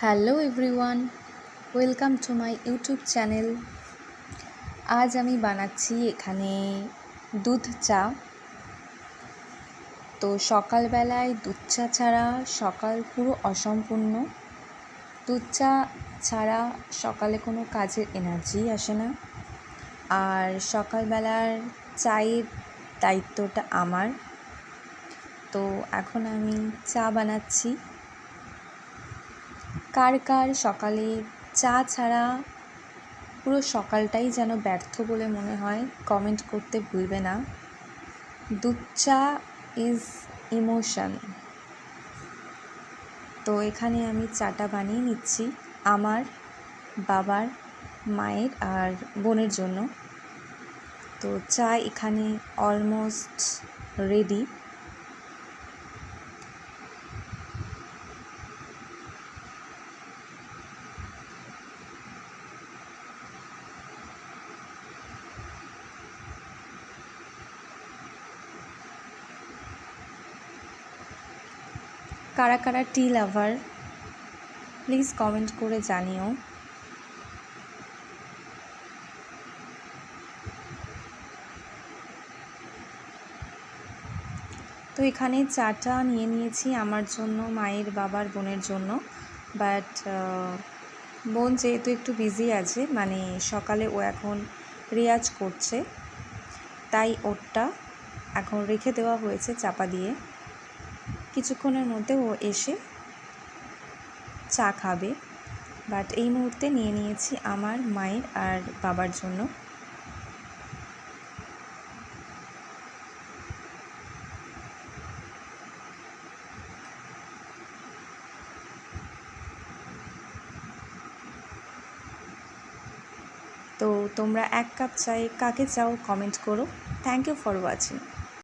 Hello everyone, welcome to my YouTube channel. আজ আমি বানাচ্ছি এখানে দুধ চা। তো সকালবেলায় দুধ চা ছাড়া সকাল পুরো অসম্পূর্ণ। দুধ চা ছাড়া সকালে কোনো কাজের এনার্জি আসে না। আর সকালবেলার চায়ের দায়িত্বটা আমার। তো এখন আমি চা বানাচ্ছি। কার কার সকালে চা ছাড়া পুরো সকালটাই যেন ব্যর্থ বলে মনে হয়, কমেন্ট করতে ভুলবে না। দুধ চা ইজ ইমোশন। তো এখানে আমি চাটা বানিয়ে নিচ্ছি আমার, বাবার, মায়ের আর বোনের জন্য। তো চা এখানে অলমোস্ট রেডি। কারা কারা টি লাভার প্লিজ কমেন্ট করে জানিও। তো এখানে চাটা নিয়ে নিয়েছি আমার জন্য, মায়ের, বাবার, বোনের জন্য। বাট বোন যেহেতু একটু বিজি আছে, মানে সকালে ও এখন রেয়াজ করছে, তাই ওরটা এখন রেখে দেওয়া হয়েছে চাপা দিয়ে। কিছুক্ষণের মধ্যে ও এসে চা খাবে। বাট এই মুহূর্তে নিয়ে নিয়েছি আমার, মায়ের আর বাবার জন্য। তো তোমরা এক কাপ চায়ে কাকে চাও কমেন্ট করো। Thank you for watching.